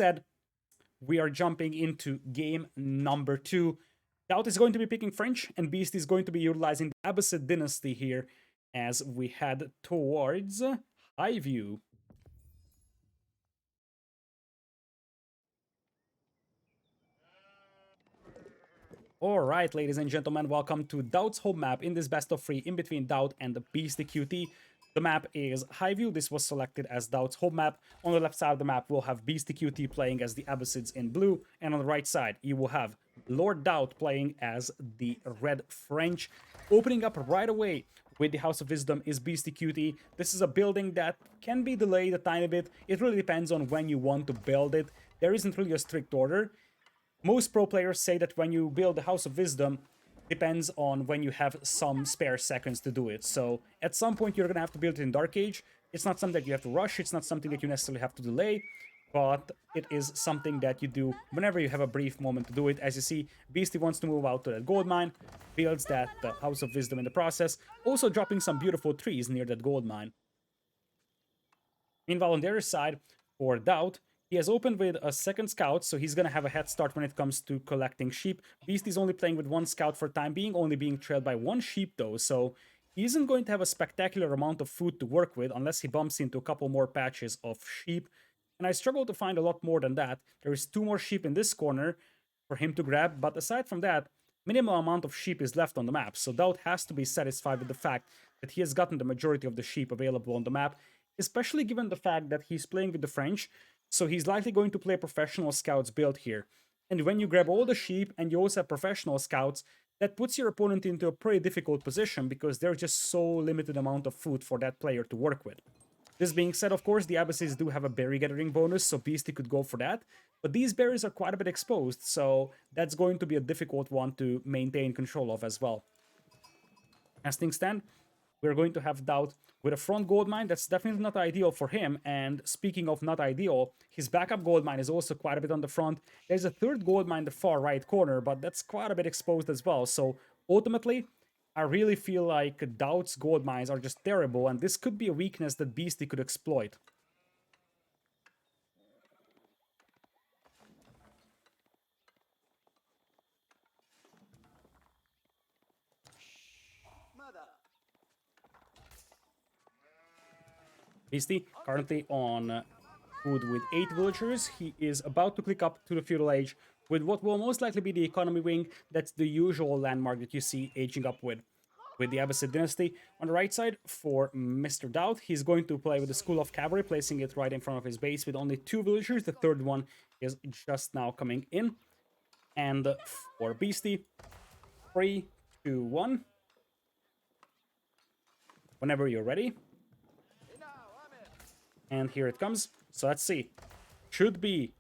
said, we are jumping into game number 2. DauT is going to be picking French, and Beast is going to be utilizing the Abbasid dynasty here as we head towards Highview. Alright, ladies and gentlemen, welcome to DauT's home map in this best of 3 in between DauT and the Beastyqt. The map is Highview. This was selected as DauT's home map. On the left side of the map, we'll have Beastyqt playing as the Abbasids in blue, and on the right side, you will have Lord DauT playing as the Red French. Opening up right away with the House of Wisdom is Beastyqt. This is a building that can be delayed a tiny bit. It really depends on when you want to build it. There isn't really a strict order. Most pro players say that when you build the House of Wisdom, depends on when you have some spare seconds to do it. So at some point you're gonna have to build it in Dark Age. It's not something that you have to rush, it's not something that you necessarily have to delay, but it is something that you do whenever you have a brief moment to do it. As you see, Beastie wants to move out to that gold mine, builds that House of Wisdom in the process, also dropping some beautiful trees near that gold mine. Meanwhile, on the other side, for DauT, he has opened with a second scout, so he's going to have a head start when it comes to collecting sheep. Beast is only playing with one scout for time being, only being trailed by one sheep though, so he isn't going to have a spectacular amount of food to work with unless he bumps into a couple more patches of sheep. And I struggle to find a lot more than that. There is 2 more sheep in this corner for him to grab, but aside from that, minimal amount of sheep is left on the map, so DauT has to be satisfied with the fact that he has gotten the majority of the sheep available on the map, especially given the fact that he's playing with the French, so he's likely going to play professional scouts build here. And when you grab all the sheep and you also have professional scouts, that puts your opponent into a pretty difficult position because there's just so limited amount of food for that player to work with. This being said, of course, the Abbasids do have a berry gathering bonus, so Beastie could go for that. But these berries are quite a bit exposed, so that's going to be a difficult one to maintain control of as well. As things stand, we're going to have DauT with a front gold mine. That's definitely not ideal for him. And speaking of not ideal, his backup gold mine is also quite a bit on the front. There's a third gold mine in the far right corner, but that's quite a bit exposed as well. So ultimately, I really feel like DauT's gold mines are just terrible, and this could be a weakness that Beastie could exploit. Beastie currently on food with 8 villagers. He is about to click up to the Feudal Age with what will most likely be the economy wing. That's the usual landmark that you see aging up with the Abbasid dynasty. On the right side, for Mr. DauT, he's going to play with the School of Cavalry, placing it right in front of his base with only 2 villagers. The third one is just now coming in. And for Beastie, 3, 2, 1. Whenever you're ready. And here it comes. So let's see. Should be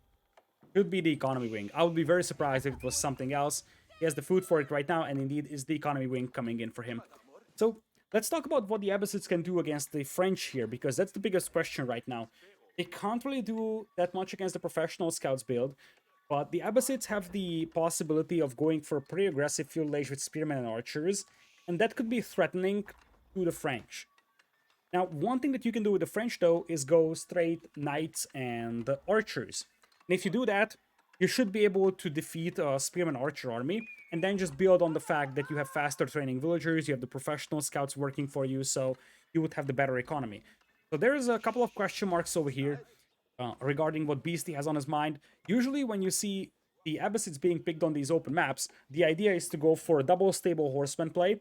the economy wing. I would be very surprised if it was something else. He has the food for it right now, and indeed is the economy wing coming in for him. So let's talk about what the Abbasids can do against the French here, because that's the biggest question right now. They can't really do that much against the professional scouts build, but the Abbasids have the possibility of going for a pretty aggressive Feudal Age with spearmen and archers, and that could be threatening to the French. Now, one thing that you can do with the French, though, is go straight knights and archers. And if you do that, you should be able to defeat a spearman archer army, and then just build on the fact that you have faster training villagers, you have the professional scouts working for you, so you would have the better economy. So there's a couple of question marks over here regarding what Beastie has on his mind. Usually when you see the Abbasids being picked on these open maps, the idea is to go for a double stable horseman play,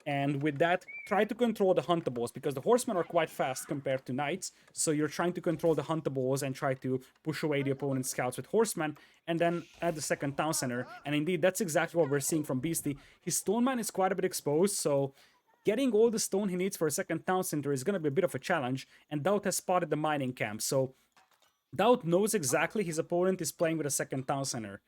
and with that, try to control the huntables, because the horsemen are quite fast compared to knights, so you're trying to control the huntables and try to push away the opponent's scouts with horsemen, and then add the second town center. And indeed, that's exactly what we're seeing from Beastie. His stone mine is quite a bit exposed, so getting all the stone he needs for a second town center is going to be a bit of a challenge, and DauT has spotted the mining camp, so DauT knows exactly his opponent is playing with a second town center.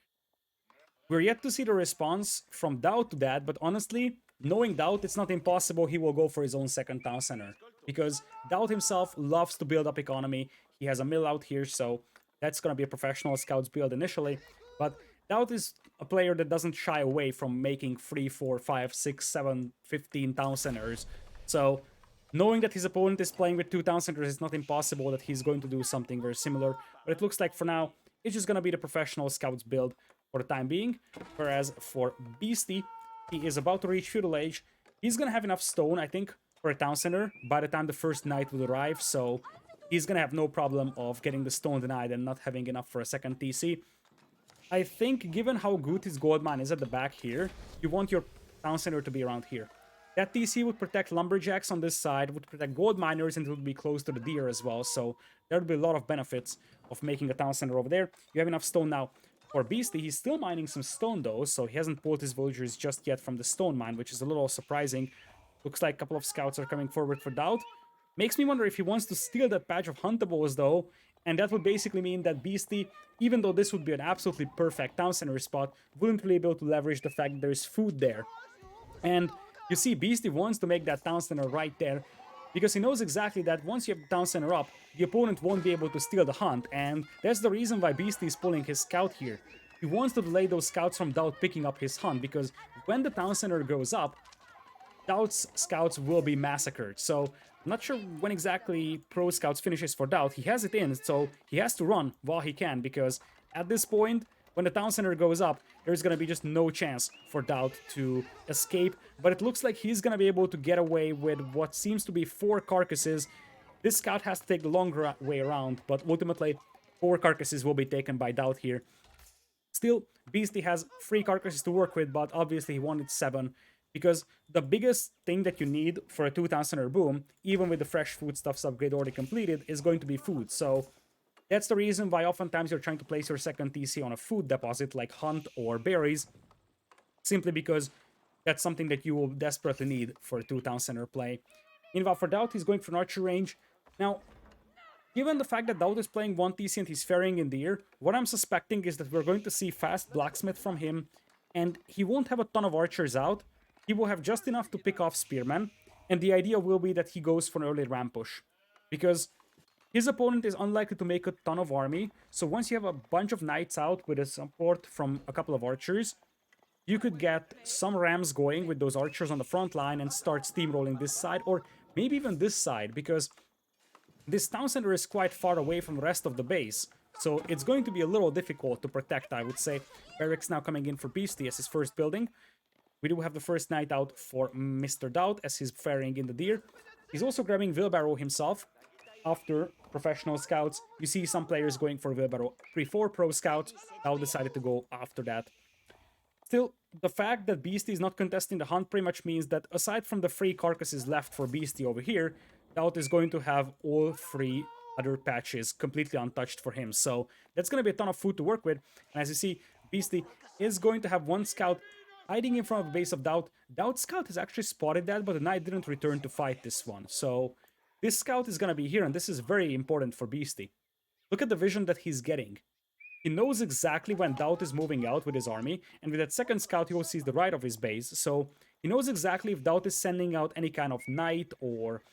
We're yet to see the response from DauT to that, but honestly, knowing DauT, it's not impossible he will go for his own second town center, because DauT himself loves to build up economy. He has a mill out here, so that's going to be a professional scouts build initially. But DauT is a player that doesn't shy away from making 3, 4, 5, 6, 7, 15 town centers. So knowing that his opponent is playing with 2 town centers, it's not impossible that he's going to do something very similar. But it looks like for now, it's just gonna be the professional scouts build for the time being. Whereas for Beasty, he is about to reach feudal age. He's gonna have enough stone, I think, for a town center by the time the first knight will arrive, so he's gonna have no problem of getting the stone denied and not having enough for a second TC. I think, given how good his gold mine is at the back here, you want your town center to be around here. That TC would protect lumberjacks on this side, would protect gold miners, and it would be close to the deer as well, so there would be a lot of benefits of making a town center over there. You have enough stone now. For Beasty, he's still mining some stone though, so he hasn't pulled his villagers just yet from the stone mine, which is a little surprising. Looks like a couple of scouts are coming forward for DauT. Makes me wonder if he wants to steal that patch of huntables though, and that would basically mean that Beasty, even though this would be an absolutely perfect town center spot, wouldn't really be able to leverage the fact that there's food there. And you see, Beasty wants to make that town center right there, because he knows exactly that once you have the town center up, the opponent won't be able to steal the hunt, and that's the reason why Beasty is pulling his scout here. He wants to delay those scouts from DauT picking up his hunt, because when the town center goes up, DauT's scouts will be massacred. So I'm not sure when exactly Pro Scouts finishes for DauT. He has it in, so he has to run while he can, because at this point, when the town center goes up, there's going to be just no chance for DauT to escape. But it looks like he's going to be able to get away with what seems to be 4 carcasses. This scout has to take the longer way around, but ultimately 4 carcasses will be taken by DauT here. Still, Beasty has 3 carcasses to work with, but obviously he wanted 7. Because the biggest thing that you need for a 2-town center boom, even with the fresh foodstuffs upgrade already completed, is going to be food. So that's the reason why oftentimes you're trying to place your second TC on a food deposit like hunt or berries, simply because that's something that you will desperately need for a 2-town center play. Meanwhile, for DauT, he's going for an archer range. Now, given the fact that DauT is playing 1 TC and he's ferrying in the air, what I'm suspecting is that we're going to see fast blacksmith from him, and he won't have a ton of archers out. He will have just enough to pick off spearmen, and the idea will be that he goes for an early ram push, because his opponent is unlikely to make a ton of army, so once you have a bunch of knights out with a support from a couple of archers, you could get some rams going with those archers on the front line and start steamrolling this side, or maybe even this side, because this town center is quite far away from the rest of the base, so it's going to be a little difficult to protect, I would say. Barracks now coming in for Beasty as his first building. We do have the first knight out for Mr. DauT as he's ferrying in the deer. He's also grabbing wheelbarrow himself. After professional scouts, you see some players going for wheelbarrow. 3-4 pro scouts, DauT decided to go after that. Still, the fact that Beasty is not contesting the hunt pretty much means that aside from the 3 carcasses left for Beasty over here, DauT is going to have all 3 other patches completely untouched for him. So that's going to be a ton of food to work with. And as you see, Beasty is going to have 1 scout hiding in front of the base of DauT. DauT's scout has actually spotted that, but the knight didn't return to fight this one. So this scout is going to be here, and this is very important for Beasty. Look at the vision that he's getting. He knows exactly when DauT is moving out with his army, and with that second scout he will see the right of his base, so he knows exactly if DauT is sending out any kind of knight or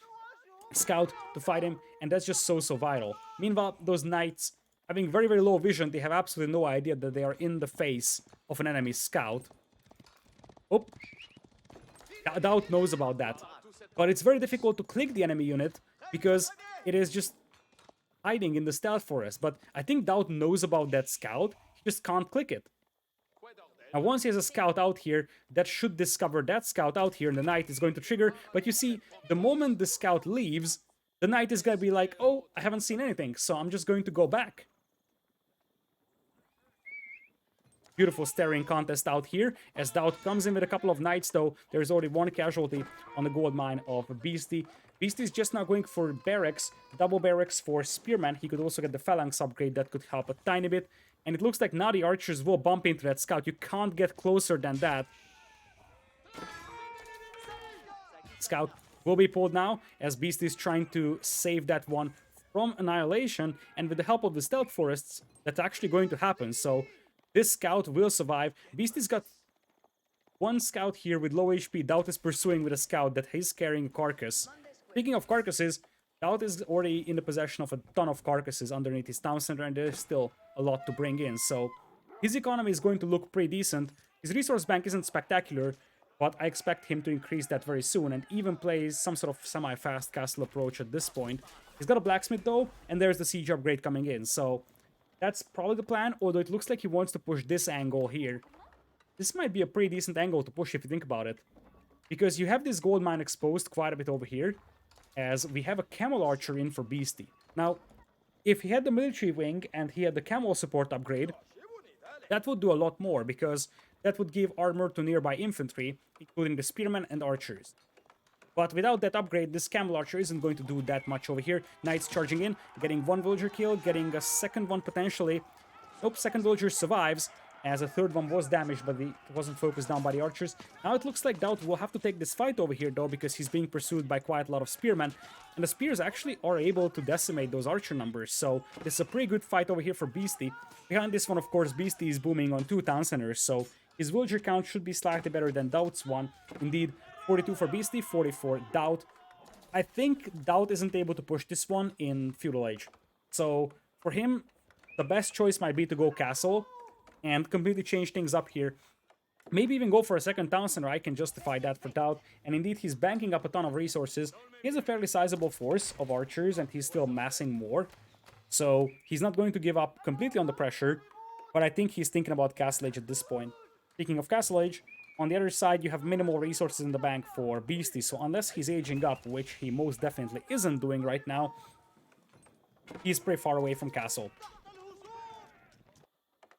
scout to fight him, and that's just so vital. Meanwhile, those knights, having very low vision, they have absolutely no idea that they are in the face of an enemy scout. Oh, DauT knows about that, but it's very difficult to click the enemy unit because it is just hiding in the stealth forest. But I think DauT knows about that scout, he just can't click it. Now once he has a scout out here, that should discover that scout out here, and the knight is going to trigger. But you see, the moment the scout leaves, the knight is going to be like, oh, I haven't seen anything, so I'm just going to go back. Beautiful staring contest out here, as DauT comes in with a couple of knights, though there's already 1 casualty on the gold mine of Beasty. Beasty is just now going for barracks, double barracks for spearman. He could also get the phalanx upgrade, that could help a tiny bit. And it looks like now the archers will bump into that scout. You can't get closer than that. Scout will be pulled now, as Beasty is trying to save that one from annihilation. And with the help of the stealth forests, that's actually going to happen. So this scout will survive. Beasty's got 1 scout here with low HP. DauT is pursuing with a scout that he's carrying a carcass. Speaking of carcasses, DauT is already in the possession of a ton of carcasses underneath his town center, and there's still a lot to bring in. So his economy is going to look pretty decent. His resource bank isn't spectacular, but I expect him to increase that very soon and even play some sort of semi-fast castle approach at this point. He's got a blacksmith though, and there's the siege upgrade coming in. So That's probably the plan, although it looks like he wants to push this angle here. This might be a pretty decent angle to push if you think about it. Because you have this gold mine exposed quite a bit over here, as we have a camel archer in for Beasty. Now, if he had the military wing and he had the camel support upgrade, that would do a lot more, because that would give armor to nearby infantry, including the spearmen and archers. But without that upgrade, this camel archer isn't going to do that much over here. Knights charging in, getting one villager kill, getting a second one potentially. Nope, second villager survives, as a third one was damaged, but it wasn't focused down by the archers. Now it looks like DauT will have to take this fight over here, though, because he's being pursued by quite a lot of spearmen. And the spears actually are able to decimate those archer numbers, so this is a pretty good fight over here for Beasty. Behind this one, of course, Beasty is booming on 2 town centers, so his villager count should be slightly better than DauT's one. Indeed, 42 for Beasty, 40 for DauT. I think DauT isn't able to push this one in Feudal Age. So, for him, the best choice might be to go Castle and completely change things up here. Maybe even go for a second town center. I can justify that for DauT. And indeed, he's banking up a ton of resources. He has a fairly sizable force of archers, and he's still massing more. So, he's not going to give up completely on the pressure. But I think he's thinking about Castle Age at this point. Speaking of Castle Age, on the other side, you have minimal resources in the bank for Beasty, so unless he's aging up, which he most definitely isn't doing right now, he's pretty far away from Castle.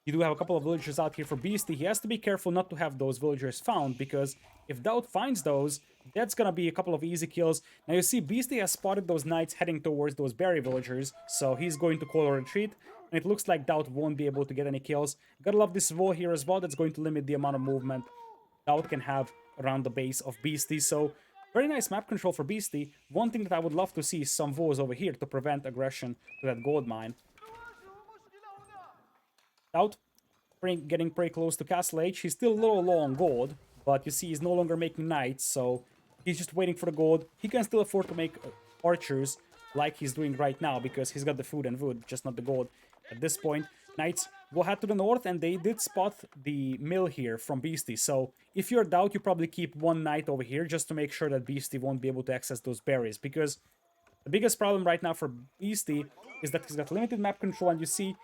You do have a couple of villagers out here for Beasty. He has to be careful not to have those villagers found, because if DauT finds those, that's gonna be a couple of easy kills. Now you see Beasty has spotted those knights heading towards those berry villagers, so he's going to call a retreat, and it looks like DauT won't be able to get any kills. Gotta love this wall here as well, that's going to limit the amount of movement DauT can have around the base of Beasty, so very nice map control for Beasty. One thing that I would love to see is some walls over here to prevent aggression to that gold mine. DauT getting pretty close to Castle Age. He's still a little low on gold, but you see he's no longer making knights, so he's just waiting for the gold. He can still afford to make archers like he's doing right now, because he's got the food and wood, just not the gold. At this point, knights will head to the north, and they did spot the mill here from Beasty. So if you're DauT, you probably keep one knight over here just to make sure that Beasty won't be able to access those berries, because the biggest problem right now for Beasty is that he's got limited map control, and you see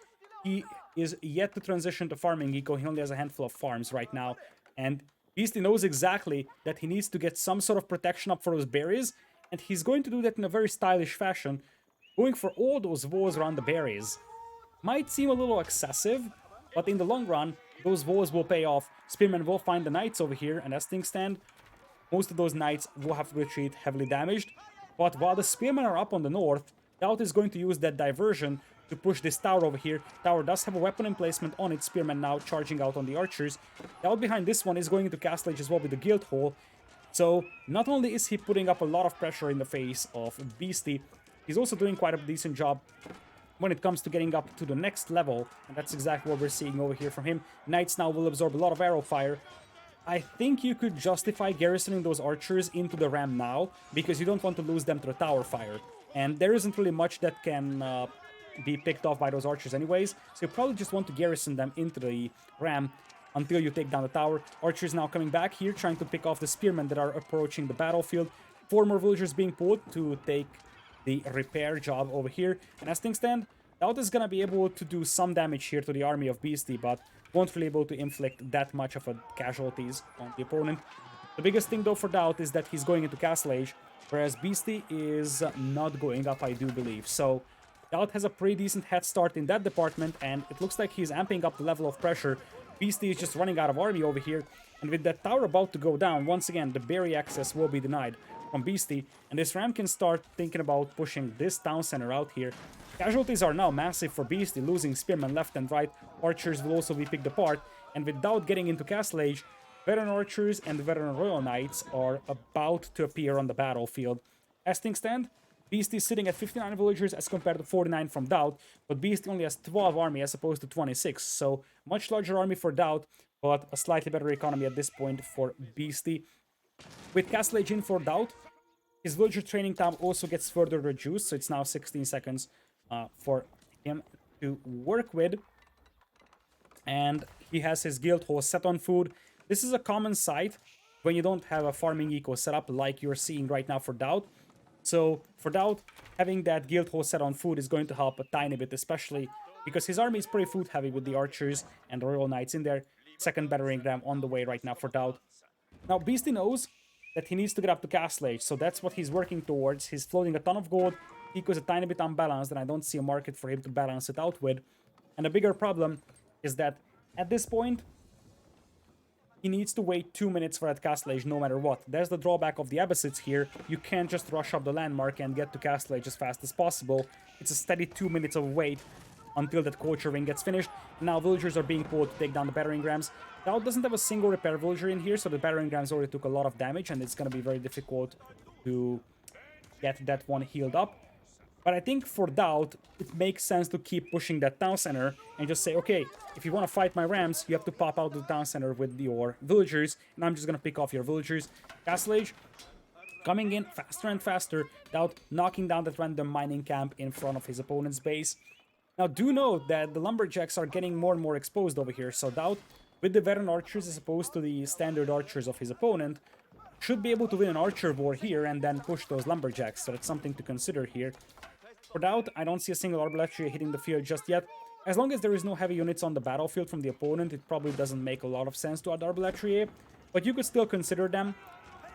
he is yet to transition to farming eco. He only has a handful of farms right now, and Beasty knows exactly that he needs to get some sort of protection up for those berries, and he's going to do that in a very stylish fashion, going for all those walls around the berries. Might seem a little excessive, but in the long run, those walls will pay off. Spearmen will find the knights over here, and as things stand, most of those knights will have to retreat heavily damaged. But while the spearmen are up on the north, DauT is going to use that diversion to push this tower over here. Tower does have a weapon emplacement on it, spearmen now charging out on the archers. DauT behind this one is going into Castle Age as well with the guild hall. So not only is he putting up a lot of pressure in the face of Beasty, he's also doing quite a decent job when it comes to getting up to the next level, and that's exactly what we're seeing over here from him. Knights now will absorb a lot of arrow fire. I think you could justify garrisoning those archers into the ram now, because you don't want to lose them to the tower fire. And there isn't really much that can be picked off by those archers anyways, so you probably just want to garrison them into the ram until you take down the tower. Archers now coming back here, trying to pick off the spearmen that are approaching the battlefield. 4 more villagers being pulled to take the repair job over here, and as things stand, DauT is gonna be able to do some damage here to the army of Beasty, but won't really be able to inflict that much of a casualties on the opponent. The biggest thing though for DauT is that he's going into Castle Age, whereas Beasty is not going up, I do believe. So DauT has a pretty decent head start in that department, and it looks like he's amping up the level of pressure. Beasty is just running out of army over here, and with that tower about to go down, once again, the berry access will be denied from Beasty, and this ram can start thinking about pushing this town center out here. Casualties are now massive for Beasty, losing spearmen left and right. Archers will also be picked apart, and with DauT getting into Castle Age, veteran archers and veteran royal knights are about to appear on the battlefield. As things stand, Beasty is sitting at 59 villagers as compared to 49 from DauT, but Beasty only has 12 army as opposed to 26, so much larger army for DauT, but a slightly better economy at this point for Beasty. With Castle Age in for DauT, his villager training time also gets further reduced, so it's now 16 seconds for him to work with. And he has his guild hall set on food. This is a common sight when you don't have a farming eco set up like you're seeing right now for DauT. So for DauT, having that guild hall set on food is going to help a tiny bit, especially because his army is pretty food heavy with the archers and the royal knights in there. Second battering ram on the way right now for DauT. Now Beasty knows that he needs to get up to Castle Age, so that's what he's working towards. He's floating a ton of gold. Pico's a tiny bit unbalanced, and I don't see a market for him to balance it out with. And the bigger problem is that at this point, he needs to wait 2 minutes for that Castle Age no matter what. There's the drawback of the Abbasids here. You can't just rush up the landmark and get to Castle Age as fast as possible. It's a steady 2 minutes of wait until that culture ring gets finished. Now villagers are being pulled to take down the battering rams. DauT doesn't have a single repair villager in here, so the battering rams already took a lot of damage, and it's going to be very difficult to get that one healed up. But I think for DauT, it makes sense to keep pushing that town center and just say, okay, if you want to fight my rams, you have to pop out the town center with your villagers, and I'm just going to pick off your villagers. Castle Age coming in faster and faster. DauT knocking down that random mining camp in front of his opponent's base. Now do note that the lumberjacks are getting more and more exposed over here, so DauT, with the veteran archers as opposed to the standard archers of his opponent, should be able to win an archer war here and then push those lumberjacks, so that's something to consider here. For DauT, I don't see a single arbaletier hitting the field just yet. As long as there is no heavy units on the battlefield from the opponent, it probably doesn't make a lot of sense to add arbaletier, but you could still consider them,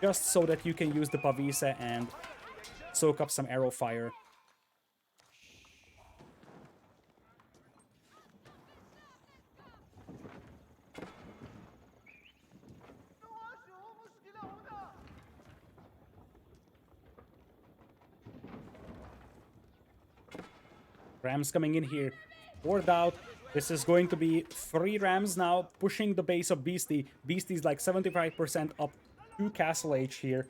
just so that you can use the Pavise and soak up some arrow fire. Rams coming in here for DauT. This is going to be 3 rams now, pushing the base of Beasty. Beasty's like 75% up to Castle Age here.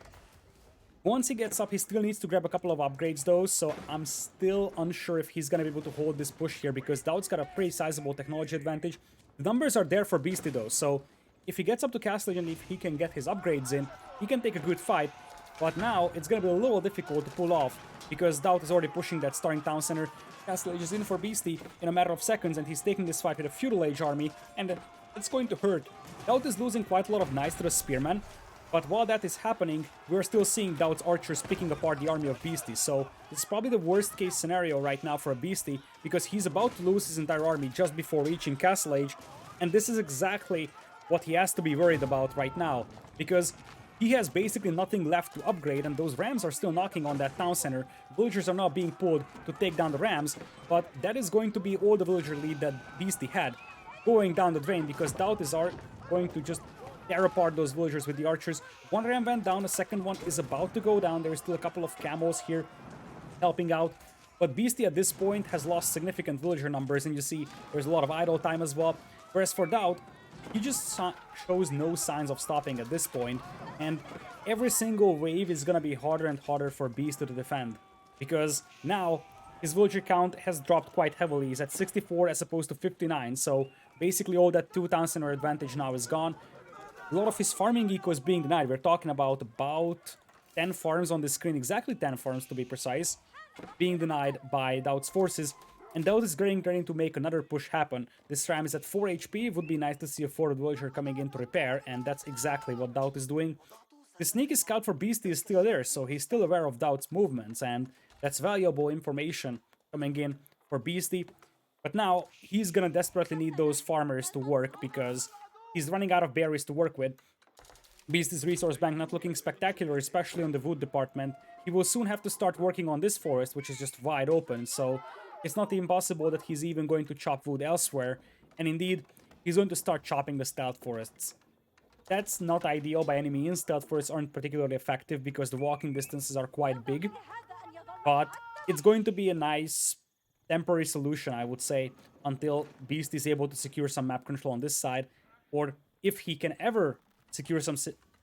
Once he gets up, he still needs to grab a couple of upgrades though, so I'm still unsure if he's gonna be able to hold this push here, because DauT's got a pretty sizable technology advantage. The numbers are there for Beasty though, so if he gets up to Castle Age and if he can get his upgrades in, he can take a good fight. But now it's gonna be a little difficult to pull off, because DauT is already pushing that starting town center. Castle Age is in for Beasty in a matter of seconds, and he's taking this fight with a Feudal Age army, and it's going to hurt. DauT is losing quite a lot of knights to the Spearman, but while that is happening, we're still seeing DauT's archers picking apart the army of Beasty, so it's probably the worst case scenario right now for a Beasty, because he's about to lose his entire army just before reaching Castle Age, and this is exactly what he has to be worried about right now, because he has basically nothing left to upgrade, and those rams are still knocking on that town center. Villagers are now being pulled to take down the rams, but that is going to be all the villager lead that Beasty had going down the drain, because DauT is going to just tear apart those villagers with the archers. One ram went down, the second one is about to go down. There's still a couple of camels here helping out, but Beasty at this point has lost significant villager numbers, and you see there's a lot of idle time as well. Whereas for DauT, he just shows no signs of stopping at this point, and every single wave is gonna be harder and harder for Beasty to defend, because now his villager count has dropped quite heavily. He's at 64 as opposed to 59, so basically all that 2 town center advantage now is gone. A lot of his farming eco is being denied. We're talking about 10 farms on the screen, exactly 10 farms to be precise, being denied by DauT's forces. And DauT is getting ready to make another push happen. This ram is at 4 HP. It would be nice to see a forward villager coming in to repair, and that's exactly what DauT is doing. The sneaky scout for Beasty is still there, so he's still aware of DauT's movements, and that's valuable information coming in for Beasty. But now he's gonna desperately need those farmers to work, because he's running out of berries to work with. Beasty's resource bank not looking spectacular, especially on the wood department. He will soon have to start working on this forest, which is just wide open, so it's not impossible that he's even going to chop wood elsewhere, and indeed, he's going to start chopping the stealth forests. That's not ideal by any means. Stealth forests aren't particularly effective because the walking distances are quite big, but it's going to be a nice temporary solution, I would say, until Beast is able to secure some map control on this side, or if he can ever secure some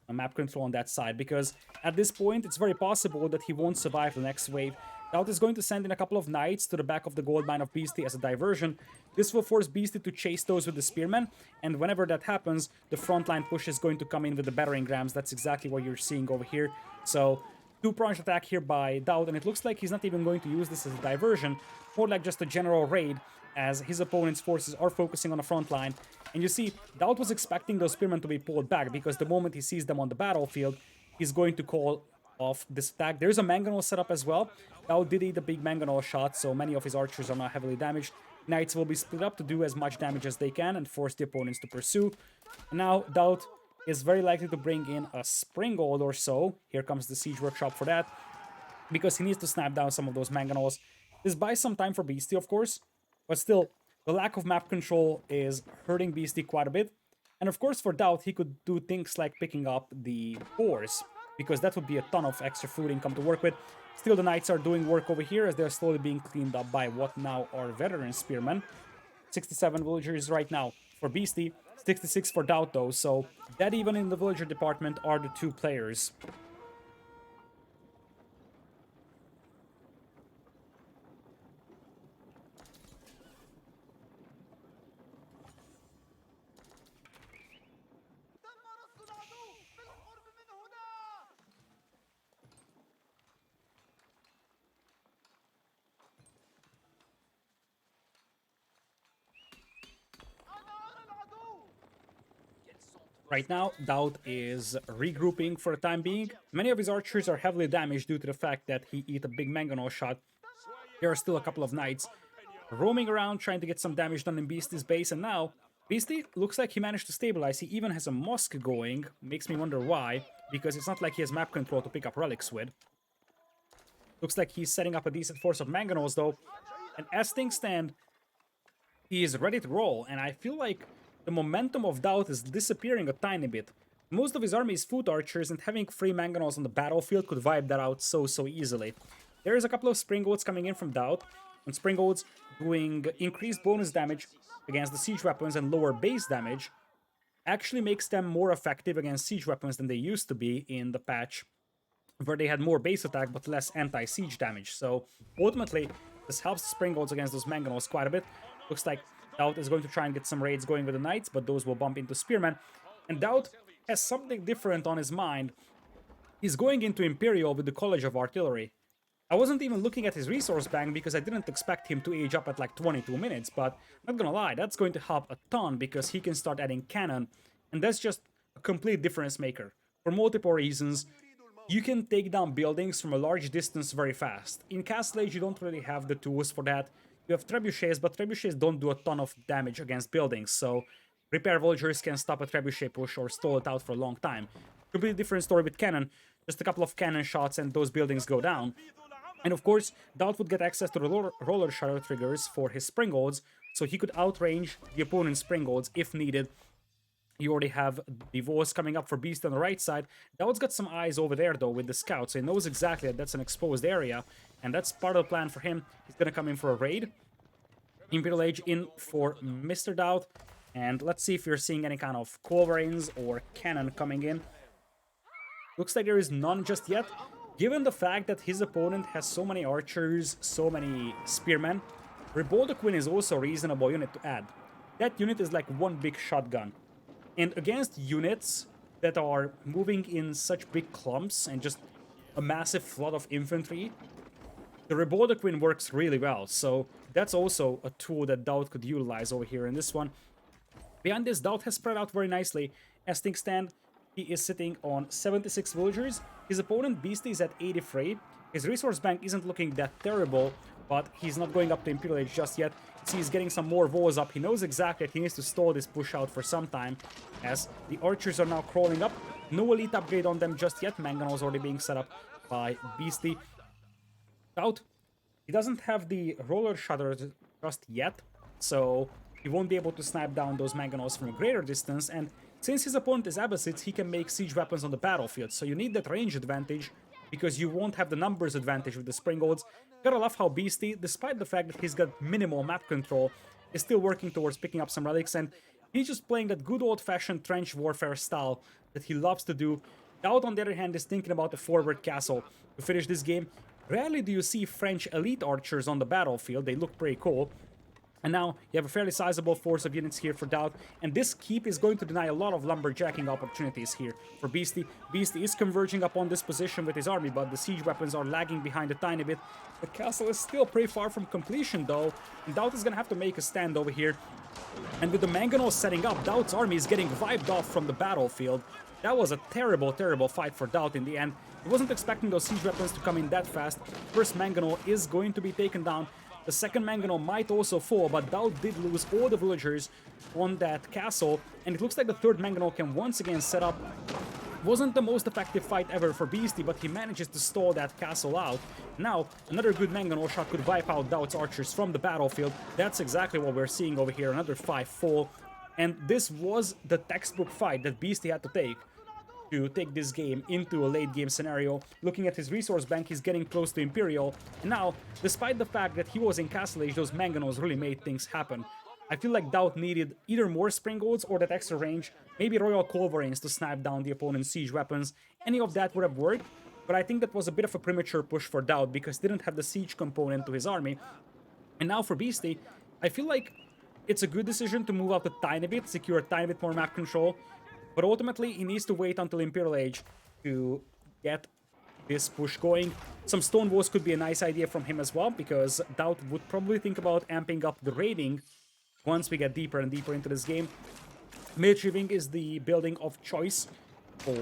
map control on that side, because at this point, it's very possible that he won't survive the next wave. DauT is going to send in a couple of knights to the back of the gold mine of Beasty as a diversion. This will force Beasty to chase those with the spearmen, and whenever that happens, the frontline push is going to come in with the battering rams. That's exactly what you're seeing over here. So, 2-pronged attack here by DauT, and it looks like he's not even going to use this as a diversion, more like just a general raid, as his opponent's forces are focusing on the front line. And you see, DauT was expecting those spearmen to be pulled back, because the moment he sees them on the battlefield, he's going to call off this attack. There's a mangonel setup as well. DauT did eat a big mangonel shot, so many of his archers are now heavily damaged. Knights will be split up to do as much damage as they can and force the opponents to pursue. And now DauT is very likely to bring in a Springald or so. Here comes the Siege Workshop for that, because he needs to snap down some of those Mangonels. This buys some time for Beasty, of course, but still, the lack of map control is hurting Beasty quite a bit. And of course, for DauT, he could do things like picking up the boars, because that would be a ton of extra food income to work with. Still, the Knights are doing work over here as they're slowly being cleaned up by what now are veteran spearmen. 67 villagers right now for Beasty, 66 for DauT though, so that even in the villager department are the two players. Right now, DauT is regrouping for the time being. Many of his archers are heavily damaged due to the fact that he ate a big mangonel shot. There are still a couple of knights roaming around trying to get some damage done in Beasty's base, and now Beasty looks like he managed to stabilize. He even has a mosque going. Makes me wonder why, because it's not like he has map control to pick up relics with. Looks like he's setting up a decent force of mangonels though, and as things stand, he is ready to roll, and I feel like the momentum of DauT is disappearing a tiny bit. Most of his army is foot archers, and having free mangonels on the battlefield could wipe that out so easily. There is a couple of Springolds coming in from DauT, and Springolds doing increased bonus damage against the siege weapons and lower base damage actually makes them more effective against siege weapons than they used to be in the patch where they had more base attack but less anti-siege damage. So ultimately, this helps the Springolds against those mangonels quite a bit. Looks like DauT is going to try and get some raids going with the Knights, but those will bump into Spearmen. And DauT has something different on his mind. He's going into Imperial with the College of Artillery. I wasn't even looking at his resource bank because I didn't expect him to age up at like 22 minutes, but not gonna lie, that's going to help a ton because he can start adding cannon, and that's just a complete difference maker. For multiple reasons, you can take down buildings from a large distance very fast. In Castle Age, you don't really have the tools for that. You have trebuchets, but trebuchets don't do a ton of damage against buildings, so repair villagers can stop a trebuchet push or stall it out for a long time. Completely different story with cannon. Just a couple of cannon shots and those buildings go down. And of course, DauT would get access to the roller shutter triggers for his Springolds, so he could outrange the opponent's Springolds if needed. You already have the walls coming up for Beast on the right side. DauT's got some eyes over there though with the scouts, so he knows exactly that that's an exposed area, and that's part of the plan for him. He's gonna come in for a raid. Imperial Age in for Mr. DauT, and let's see if you're seeing any kind of culverins or cannon coming in. Looks like there is none just yet. Given the fact that his opponent has so many archers, so many spearmen, Ro16 is also a reasonable unit to add. That unit is like one big shotgun. And against units that are moving in such big clumps and just a massive flood of infantry, the Ro16 works really well. So that's also a tool that DauT could utilize over here in this one. Behind this, DauT has spread out very nicely. As things stand, he is sitting on 76 villagers. His opponent, Beasty, is at 83. His resource bank isn't looking that terrible, but he's not going up to Imperial Age just yet. See, he's getting some more walls up. He knows exactly that he needs to stall this push out for some time, as the archers are now crawling up. No elite upgrade on them just yet. Mangonel's already being set up by Beasty. DauT, he doesn't have the roller shutters just yet, so he won't be able to snipe down those Mangonels from a greater distance, and since his opponent is Abbasids, he can make siege weapons on the battlefield, so you need that range advantage, because you won't have the numbers advantage with the Springolds. Gotta love how Beasty, despite the fact that he's got minimal map control, is still working towards picking up some relics, and he's just playing that good old-fashioned trench warfare style that he loves to do. DauT, on the other hand, is thinking about the forward castle. To finish this game, rarely do you see French elite archers on the battlefield. They look pretty cool. And now you have a fairly sizable force of units here for DauT, and this keep is going to deny a lot of lumberjacking opportunities here for Beasty. Beasty is converging upon this position with his army, but the siege weapons are lagging behind a tiny bit. The castle is still pretty far from completion though, and DauT is gonna have to make a stand over here. And with the Mangonels setting up, DauT's army is getting wiped off from the battlefield. That was a terrible, terrible fight for DauT in the end. He wasn't expecting those siege weapons to come in that fast. First Mangonel is going to be taken down. The second mangonel might also fall, but DauT did lose all the villagers on that castle, and it looks like the third mangonel can once again set up. Wasn't the most effective fight ever for Beasty, but he manages to stall that castle out. Now, another good mangonel shot could wipe out DauT's archers from the battlefield. That's exactly what we're seeing over here, another 5 fall. And this was the textbook fight that Beasty had to take this game into a late game scenario. Looking at his resource bank, he's getting close to Imperial. And now, despite the fact that he was in Castle Age, those mangonels really made things happen. I feel like DauT needed either more Springolds or that extra range, maybe Royal Culverines to snipe down the opponent's siege weapons. Any of that would have worked, but I think that was a bit of a premature push for DauT because he didn't have the siege component to his army. And now for Beasty, I feel like it's a good decision to move out a tiny bit, secure a tiny bit more map control, but ultimately he needs to wait until Imperial Age to get this push going. Some stone walls could be a nice idea from him as well, because DauT would probably think about amping up the raiding once we get deeper and deeper into this game. Military Wing is the building of choice for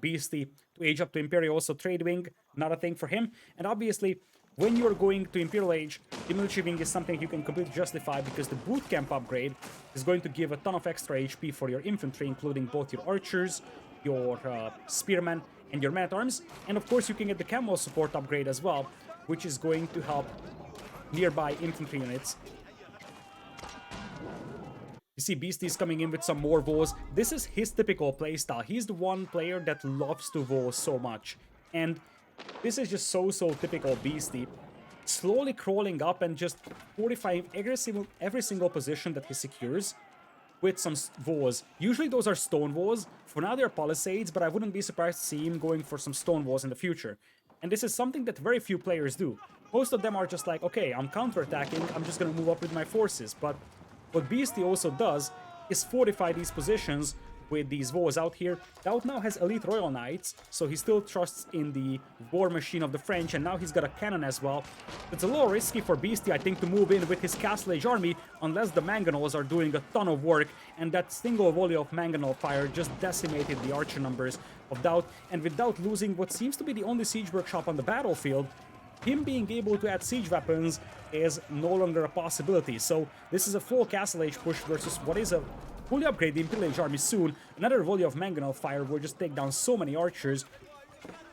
Beasty to age up to Imperial, so Trade Wing, not a thing for him. And obviously, when you're going to Imperial Age, the Military Wing is something you can completely justify because the boot camp upgrade is going to give a ton of extra HP for your infantry, including both your archers, your spearmen, and your men-at-arms. And of course, you can get the camel support upgrade as well, which is going to help nearby infantry units. You see Beasty is coming in with some more walls. This is his typical playstyle. He's the one player that loves to wall so much. And this is just so typical Beasty. Slowly crawling up and just fortifying every single position that he secures with some walls. Usually those are stone walls. For now they're palisades, but I wouldn't be surprised to see him going for some stone walls in the future. And this is something that very few players do. Most of them are just like, okay, I'm counterattacking, I'm just gonna move up with my forces. But what Beasty also does is fortify these positions with these walls out here. DauT now has elite Royal Knights, so he still trusts in the war machine of the French, and now he's got a cannon as well. It's a little risky for Beasty, I think, to move in with his Castle Age army, unless the mangonels are doing a ton of work, and that single volley of mangonel fire just decimated the archer numbers of DauT. And with DauT losing what seems to be the only siege workshop on the battlefield, him being able to add siege weapons is no longer a possibility. So this is a full Castle Age push versus what is a fully upgraded Imperial Age army soon. Another volley of mangonel fire will just take down so many archers.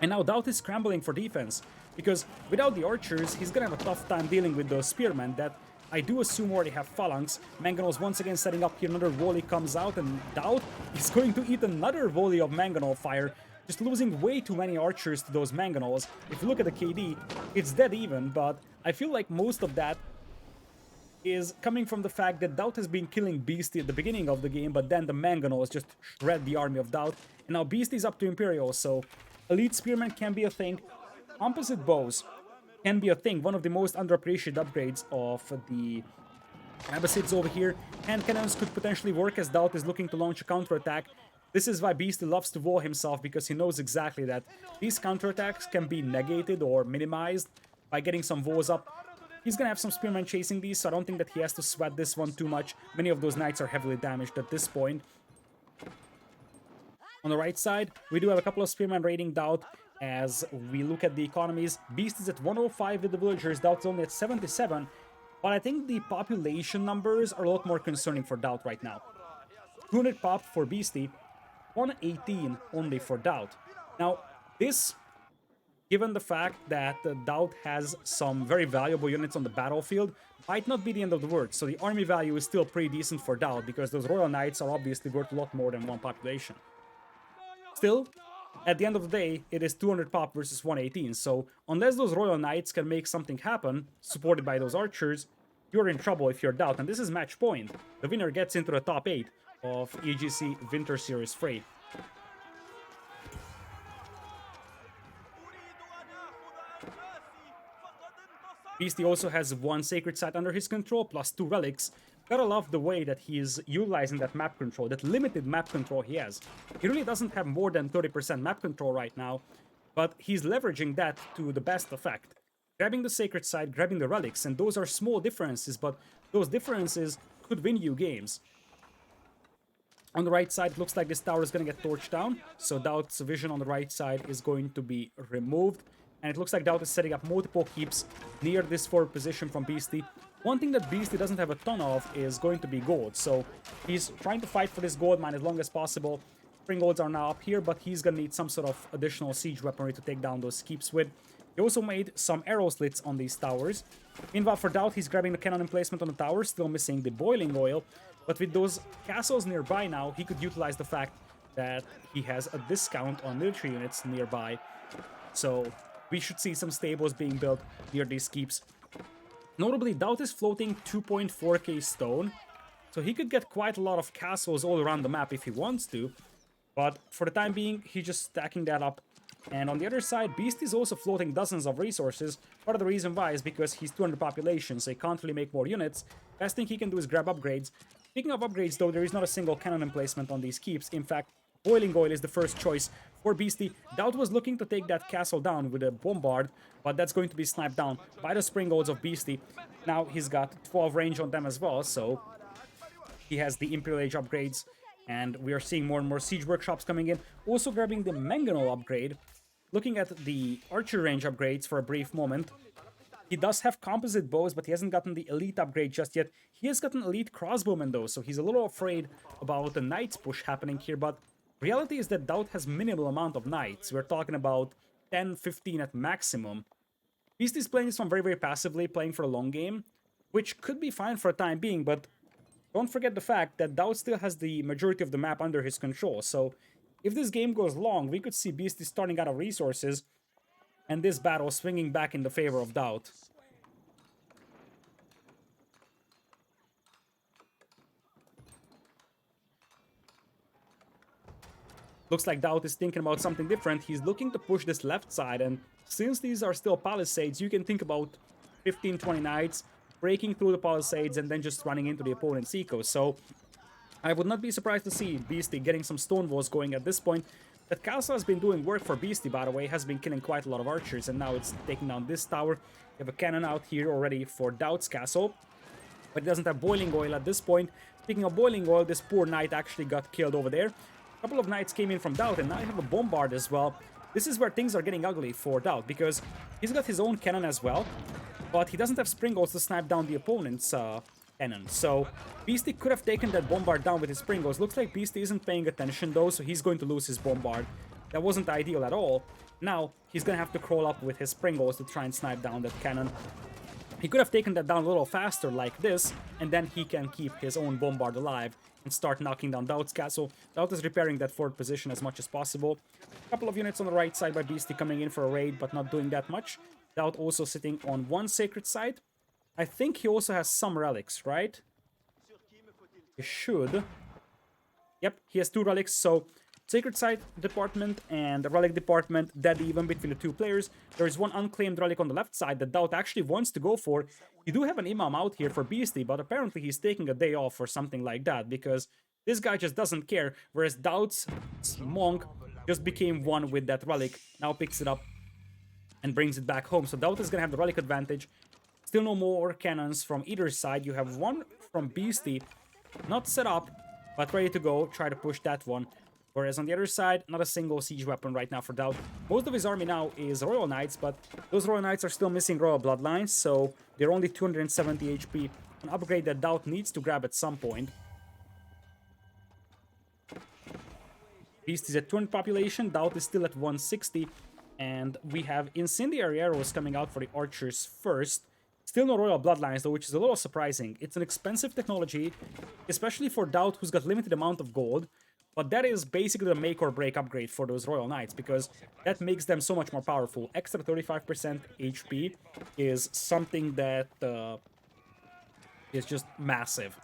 And now DauT is scrambling for defense, because without the archers, he's gonna have a tough time dealing with those spearmen that I do assume already have phalanx. Mangonels once again setting up here, another volley comes out, and DauT is going to eat another volley of mangonel fire, just losing way too many archers to those mangonels. If you look at the KD, it's dead even, but I feel like most of that is coming from the fact that DauT has been killing Beasty at the beginning of the game, but then the mangonels just shred the army of DauT. And now Beasty's up to Imperial, so elite spearmen can be a thing. Composite bows can be a thing, one of the most underappreciated upgrades of the Abbasids over here. Hand cannons could potentially work as DauT is looking to launch a counterattack. This is why Beasty loves to wall himself, because he knows exactly that these counterattacks can be negated or minimized by getting some walls up. He's gonna have some spearmen chasing these, so I don't think that he has to sweat this one too much. Many of those knights are heavily damaged at this point. On the right side, we do have a couple of spearmen raiding DauT. As we look at the economies, Beast is at 105 with the villagers, DauT is only at 77. But I think the population numbers are a lot more concerning for DauT right now. 200 pop for Beasty, 118 only for DauT. Now, this, given the fact that DauT has some very valuable units on the battlefield, might not be the end of the world. So the army value is still pretty decent for DauT, because those Royal Knights are obviously worth a lot more than one population. Still, at the end of the day, it is 200 pop versus 118, so unless those Royal Knights can make something happen, supported by those archers, you're in trouble if you're DauT, and this is match point. The winner gets into the top 8 of EGC Winter Series Free. Beasty also has one sacred site under his control, plus 2 relics. Gotta love the way that he is utilizing that map control, that limited map control he has. He really doesn't have more than 30% map control right now, but he's leveraging that to the best effect. Grabbing the sacred site, grabbing the relics, and those are small differences, but those differences could win you games. On the right side, it looks like this tower is going to get torched down, so DauT's vision on the right side is going to be removed. and it looks like DauT is setting up multiple keeps near this forward position from Beastyqt. One thing that Beastyqt doesn't have a ton of is going to be gold, so he's trying to fight for this gold mine as long as possible. Springgolds are now up here, but he's gonna need some sort of additional siege weaponry to take down those keeps with. He also made some arrow slits on these towers. Meanwhile, for DauT, he's grabbing the cannon emplacement on the tower, still missing the boiling oil. But with those castles nearby now, he could utilize the fact that he has a discount on military units nearby. So we should see some stables being built near these keeps. Notably, DauT is floating 2.4k stone, so he could get quite a lot of castles all around the map if he wants to. But for the time being, he's just stacking that up. And on the other side, Beast is also floating dozens of resources. Part of the reason why is because he's 200 population, so he can't really make more units. Best thing he can do is grab upgrades. Speaking of upgrades, though, there is not a single cannon emplacement on these keeps. In fact, boiling oil is the first choice for Beastyqt. DauT was looking to take that castle down with a bombard, but that's going to be sniped down by the springgolds of Beastyqt. Now he's got 12 range on them as well, so he has the Imperial Age upgrades. And we are seeing more and more siege workshops coming in. Also grabbing the mangonel upgrade. Looking at the archer range upgrades for a brief moment. He does have composite bows, but he hasn't gotten the elite upgrade just yet. He has gotten elite crossbowmen though, so he's a little afraid about the knights push happening here. But reality is that DauT has minimal amount of knights. We're talking about 10, 15 at maximum. Beast is playing this one very, very passively, playing for a long game, which could be fine for a time being, but don't forget the fact that DauT still has the majority of the map under his control, so if this game goes long, we could see Beastyqt starting out of resources, and this battle swinging back in the favor of DauT. Looks like DauT is thinking about something different. He's looking to push this left side, and since these are still palisades, you can think about 15-20 knights breaking through the palisades and then just running into the opponent's eco. So I would not be surprised to see Beastyqt getting some stone walls going at this point. That castle has been doing work for Beastyqt, by the way, has been killing quite a lot of archers, and now it's taking down this tower. You have a cannon out here already for DauT's castle, but it doesn't have boiling oil at this point. Speaking of boiling oil, this poor knight actually got killed over there. A couple of knights came in from DauT, and now you have a bombard as well. This is where things are getting ugly for DauT, because he's got his own cannon as well, but he doesn't have springgolds to snipe down the opponent's cannon. So Beastyqt could have taken that bombard down with his springgolds. Looks like Beastyqt isn't paying attention though, so he's going to lose his bombard. That wasn't ideal at all. Now he's gonna have to crawl up with his springgolds to try and snipe down that cannon. He could have taken that down a little faster like this, and then he can keep his own bombard alive and start knocking down DauT's castle. DauT is repairing that forward position as much as possible. A couple of units on the right side by Beastyqt coming in for a raid, but not doing that much. DauT also sitting on one sacred site. I think he also has some relics, right? He should. Yep, he has 2 relics, so sacred site department and the relic department dead even between the 2 players. There is one unclaimed relic on the left side that DauT actually wants to go for. You do have an imam out here for Beastyqt, but apparently he's taking a day off or something like that, because this guy just doesn't care, whereas DauT's monk just became one with that relic, now picks it up and brings it back home. So DauT is gonna have the relic advantage. Still no more cannons from either side. You have one from Beastyqt, not set up, but ready to go. Try to push that one. Whereas on the other side, not a single siege weapon right now for DauT. Most of his army now is Royal Knights, but those Royal Knights are still missing Royal Bloodlines, so they're only 270 HP. An upgrade that DauT needs to grab at some point. Beast is at 200 population, DauT is still at 160, and we have incendiary arrows coming out for the archers first. Still no Royal Bloodlines though, which is a little surprising. It's an expensive technology, especially for DauT, who's got limited amount of gold, but that is basically the make or break upgrade for those Royal Knights, because that makes them so much more powerful. Extra 35% HP is something that is just massive.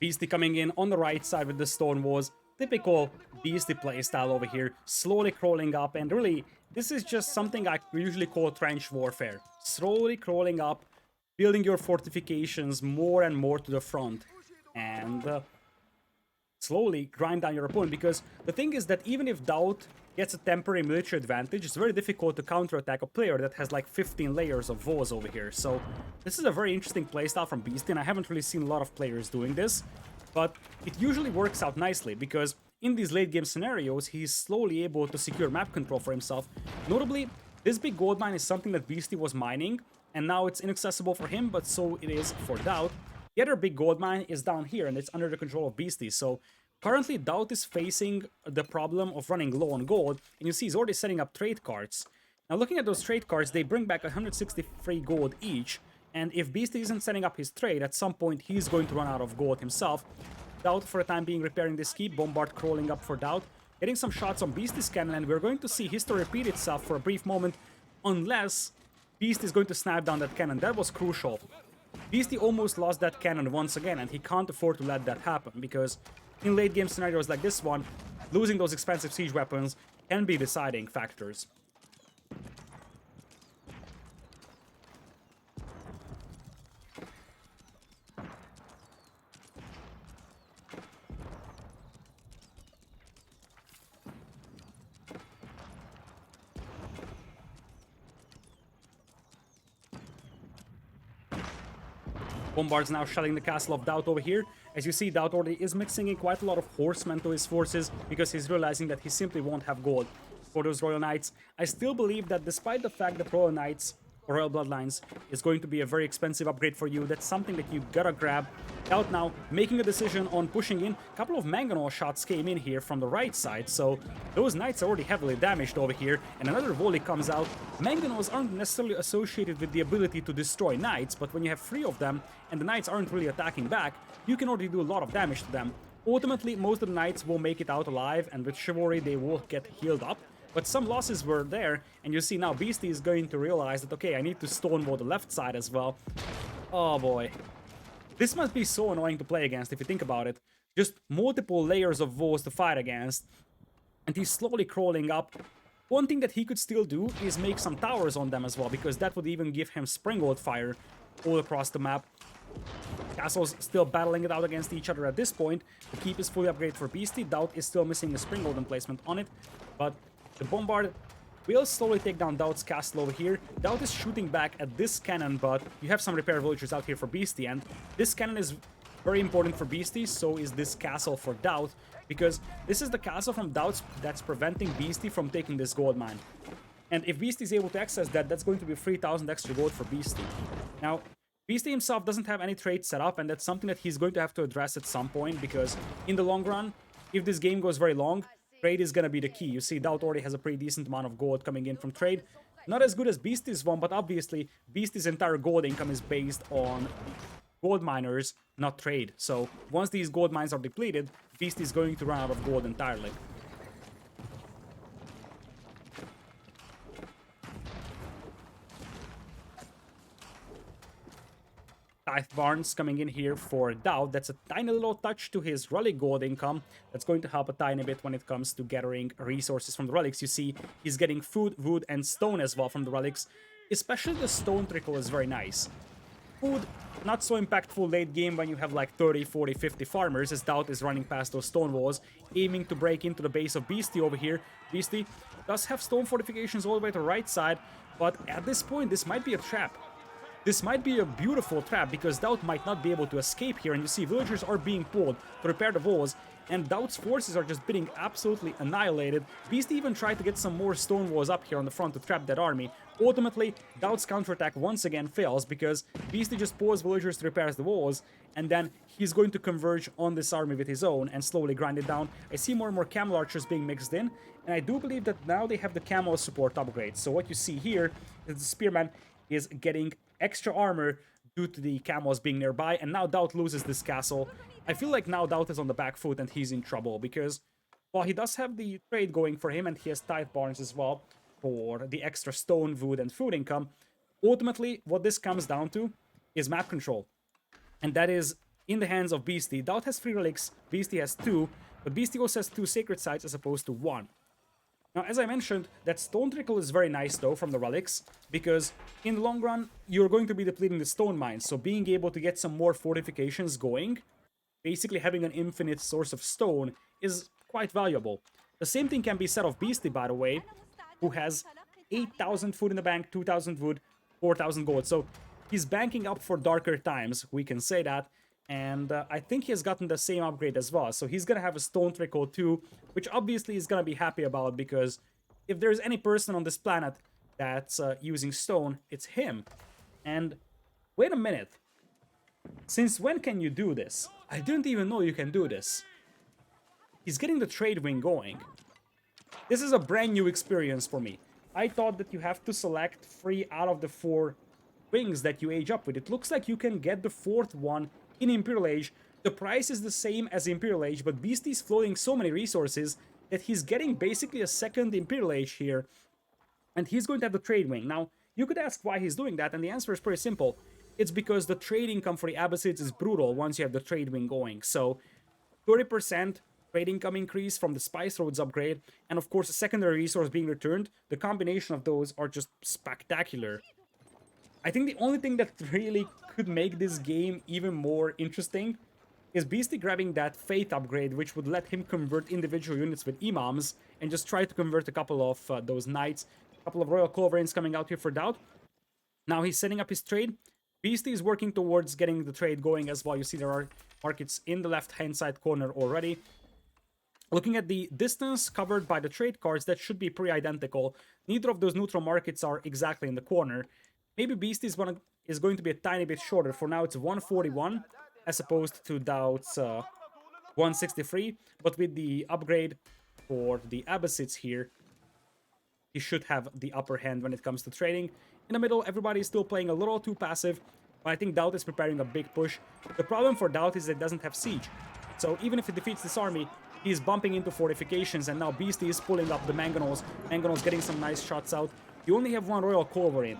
Beastyqt coming in on the right side with the stone walls. Typical Beastyqt playstyle over here. Slowly crawling up, and really, this is just something I usually call trench warfare. Slowly crawling up, building your fortifications more and more to the front. And slowly grind down your opponent, because the thing is that even if DauT gets a temporary military advantage, it's very difficult to counterattack a player that has like 15 layers of walls over here. So this is a very interesting playstyle from Beastyqt, and I haven't really seen a lot of players doing this, but it usually works out nicely because in these late game scenarios, he's slowly able to secure map control for himself. Notably, this big gold mine is something that Beastyqt was mining, and now it's inaccessible for him, but so it is for DauT. The other big gold mine is down here, and it's under the control of Beastyqt. So currently, DauT is facing the problem of running low on gold, and you see he's already setting up trade cards. Now, looking at those trade cards, they bring back 163 gold each, and if Beastyqt isn't setting up his trade, at some point he's going to run out of gold himself. DauT, for the time being, repairing this keep. Bombard crawling up for DauT, getting some shots on Beastyqt's cannon, and we're going to see history repeat itself for a brief moment, unless Beastyqt is going to snap down that cannon. That was crucial. Beastyqt almost lost that cannon once again, and he can't afford to let that happen, because in late game scenarios like this one, losing those expensive siege weapons can be deciding factors. Bombard's now shelling the castle of DauT over here. As you see, DauT already is mixing in quite a lot of horsemen to his forces because he's realizing that he simply won't have gold for those Royal Knights. I still believe that despite the fact that Royal Knights or Royal Bloodlines is going to be a very expensive upgrade for you, that's something that you gotta grab. DauT now making a decision on pushing in. A couple of mangonel shots came in here from the right side, so those knights are already heavily damaged over here, and another volley comes out. Mangonels aren't necessarily associated with the ability to destroy knights, but when you have 3 of them and the knights aren't really attacking back, you can already do a lot of damage to them. Ultimately, most of the knights will make it out alive, and with chivalry they will get healed up. But some losses were there, and you see now Beastyqt is going to realize that, okay, I need to stonewall the left side as well. Oh boy. This must be so annoying to play against if you think about it. Just multiple layers of walls to fight against, and he's slowly crawling up. One thing that he could still do is make some towers on them as well, because that would even give him springboard fire all across the map. Castles still battling it out against each other at this point. The keep is fully upgraded for Beastyqt. DauT is still missing a springboard emplacement on it, but the Bombard will slowly take down DauT's castle over here. DauT is shooting back at this cannon, but you have some repair villagers out here for Beastyqt, and this cannon is very important for Beastyqt, so is this castle for DauT, because this is the castle from DauT that's preventing Beastyqt from taking this gold mine. And if Beastyqt is able to access that, that's going to be 3,000 extra gold for Beastyqt. Now, Beastyqt himself doesn't have any trade set up, and that's something that he's going to have to address at some point, because in the long run, if this game goes very long, trade is gonna be the key. You see, DauT already has a pretty decent amount of gold coming in from trade. Not as good as Beastyqt's one, but obviously Beastyqt's entire gold income is based on gold miners, not trade. So once these gold mines are depleted, Beastyqt is going to run out of gold entirely. Tithe Barnes coming in here for DauT. That's a tiny little touch to his relic gold income. That's going to help a tiny bit when it comes to gathering resources from the relics. You see, he's getting food, wood, and stone as well from the relics. Especially the stone trickle is very nice. Food, not so impactful late game when you have like 30, 40, 50 farmers, as DauT is running past those stone walls, aiming to break into the base of Beastyqt over here. Beastyqt does have stone fortifications all the way to the right side, but at this point, this might be a trap. This might be a beautiful trap, because DauT might not be able to escape here, and you see villagers are being pulled to repair the walls, and DauT's forces are just being absolutely annihilated. Beastyqt even tried to get some more stone walls up here on the front to trap that army. Ultimately, DauT's counterattack once again fails, because Beastyqt just pulls villagers to repair the walls, and then he's going to converge on this army with his own and slowly grind it down. I see more and more camel archers being mixed in, and I do believe that now they have the camel support upgrade. So what you see here is the spearman is getting extra armor due to the camels being nearby, and now DauT loses this castle. I feel like now DauT is on the back foot and he's in trouble, because while he does have the trade going for him and he has Tithe Barns as well for the extra stone, wood, and food income, ultimately what this comes down to is map control, and that is in the hands of Beastyqt. DauT has 3 relics, Beastyqt has 2, but Beastyqt also has 2 sacred sites as opposed to 1. Now, as I mentioned, that stone trickle is very nice, though, from the relics, because in the long run, you're going to be depleting the stone mines, so being able to get some more fortifications going basically having an infinite source of stone is quite valuable. The same thing can be said of Beasty, by the way, who has 8,000 food in the bank, 2,000 wood, 4,000 gold. So he's banking up for darker times, we can say that. And I think he has gotten the same upgrade as well. So he's going to have a stone trickle too, which obviously he's going to be happy about, because if there's any person on this planet that's using stone, it's him. And wait a minute. Since when can you do this? I didn't even know you can do this. He's getting the trade wing going. This is a brand new experience for me. I thought that you have to select 3 out of the 4 wings that you age up with. It looks like you can get the 4th one in Imperial Age. The price is the same as Imperial Age, but Beasty's floating so many resources that he's getting basically a second Imperial Age here. And he's going to have the trade wing. Now, you could ask why he's doing that, and the answer is pretty simple. It's because the trade income for the Abbasids is brutal once you have the trade wing going. So, 30% trade income increase from the Spice Roads upgrade, and of course a secondary resource being returned. The combination of those are just spectacular. I think the only thing that really could make this game even more interesting is Beasty grabbing that Faith upgrade, which would let him convert individual units with Imams, and just try to convert a couple of those Knights. A couple of Royal Culverins coming out here for DauT. Now he's setting up his trade. Beasty is working towards getting the trade going as well. You see there are markets in the left-hand side corner already. Looking at the distance covered by the trade cards, that should be pretty identical. Neither of those neutral markets are exactly in the corner. Maybe Beasty is going to be a tiny bit shorter. For now, it's 141 as opposed to DauT's 163. But with the upgrade for the Abbasids here, he should have the upper hand when it comes to trading. In the middle, everybody is still playing a little too passive, but I think DauT is preparing a big push. The problem for DauT is that it doesn't have siege. So even if it defeats this army, he's bumping into fortifications, and now Beasty is pulling up the Mangonels. Mangonels getting some nice shots out. You only have one Royal Culverin.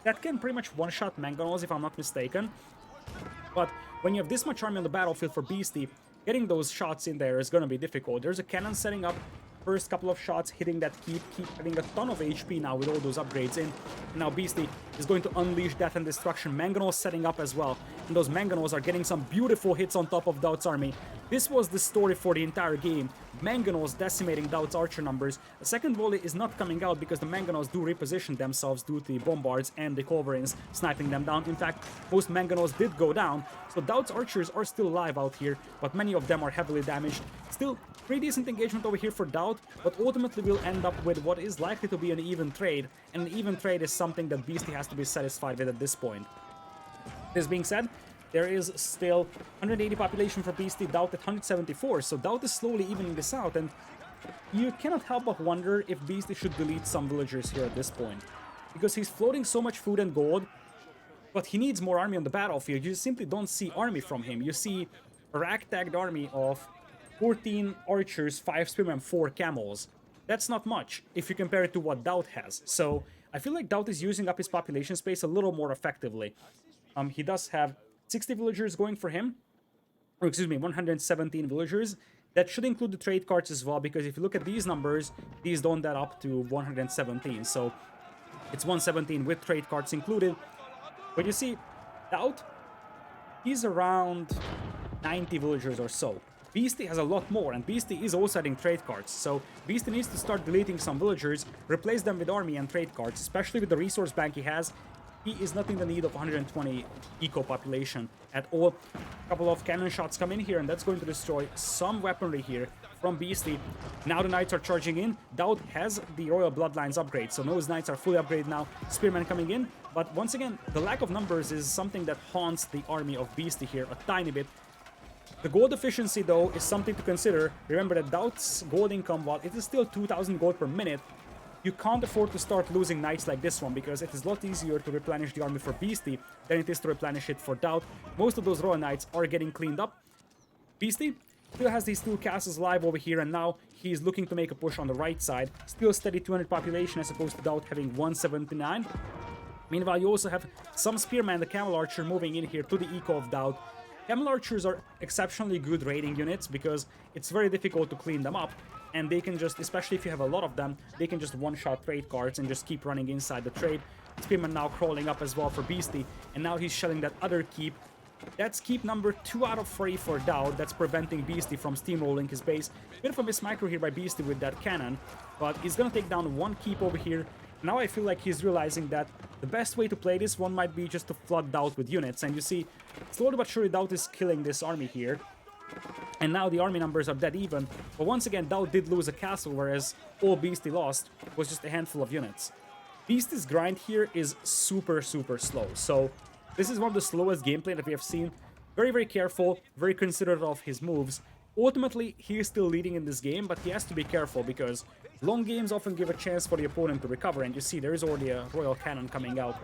That can pretty much one-shot Mangonels, if I'm not mistaken. But when you have this much army on the battlefield for Beasty, getting those shots in there is going to be difficult. There's a cannon setting up. First couple of shots hitting that keep having a ton of HP now with all those upgrades in. Now Beasty is going to unleash death and destruction. Mangonels setting up as well. And those Mangonels are getting some beautiful hits on top of DauT's army. This was the story for the entire game. Mangonels decimating DauT's archer numbers. The second volley is not coming out because the Mangonels do reposition themselves due to the bombards and the Culverins sniping them down. In fact, most Mangonels did go down, so DauT's archers are still alive out here, but many of them are heavily damaged. Still, pretty decent engagement over here for DauT, but ultimately we'll end up with what is likely to be an even trade, and an even trade is something that Beasty has to be satisfied with at this point. This being said, there is still 180 population for Beasty, DauT at 174, so DauT is slowly evening this out, and you cannot help but wonder if Beasty should delete some villagers here at this point. Because he's floating so much food and gold, but he needs more army on the battlefield. You simply don't see army from him. You see a ragtagged army of 14 archers, 5 spearmen, 4 camels. That's not much if you compare it to what DauT has. So I feel like DauT is using up his population space a little more effectively. He does have 60 villagers going for him. Or excuse me, 117 villagers. That should include the trade cards as well, because if you look at these numbers, these don't add up to 117. So it's 117 with trade cards included. But you see, DauT, he's around 90 villagers or so. Beasty has a lot more, and Beasty is also adding trade cards, so Beasty needs to start deleting some villagers, replace them with army and trade cards, especially with the resource bank he has. He is not in the need of 120 eco population at all. A couple of cannon shots come in here, and that's going to destroy some weaponry here from Beasty. Now the Knights are charging in. DauT has the Royal Bloodlines upgrade, so those Knights are fully upgraded now. Spearmen coming in, but once again, the lack of numbers is something that haunts the army of Beasty here a tiny bit. The gold efficiency, though, is something to consider. Remember that DauT's gold income, while it is still 2,000 gold per minute, you can't afford to start losing knights like this one, because it is a lot easier to replenish the army for Beasty than it is to replenish it for DauT. Most of those Royal Knights are getting cleaned up. Beasty still has these 2 castles live over here, and now he's looking to make a push on the right side. Still steady 200 population as opposed to DauT having 179. Meanwhile, you also have some Spearman, the Camel Archer, moving in here to the eco of DauT. Camel Archers are exceptionally good raiding units because it's very difficult to clean them up, and they can just, especially if you have a lot of them, they can just one-shot trade cards and just keep running inside the trade. Spearman now crawling up as well for Beasty, and now he's shelling that other keep That's keep number 2 out of 3 for DauT. That's preventing Beasty from steamrolling his base. Bit of a mismicro here by Beasty with that cannon, but he's gonna take down 1 keep over here. Now I feel like he's realizing that the best way to play this one might be just to flood DauT with units. And you see, slowly but surely DauT is killing this army here. And now the army numbers are dead even. But once again, DauT did lose a castle, whereas all Beasty lost was just a handful of units. Beasty's grind here is super, super slow. So this is one of the slowest gameplay that we have seen. Very, very careful, very considerate of his moves. Ultimately, he is still leading in this game, but he has to be careful because long games often give a chance for the opponent to recover. And you see, there is already a royal cannon coming out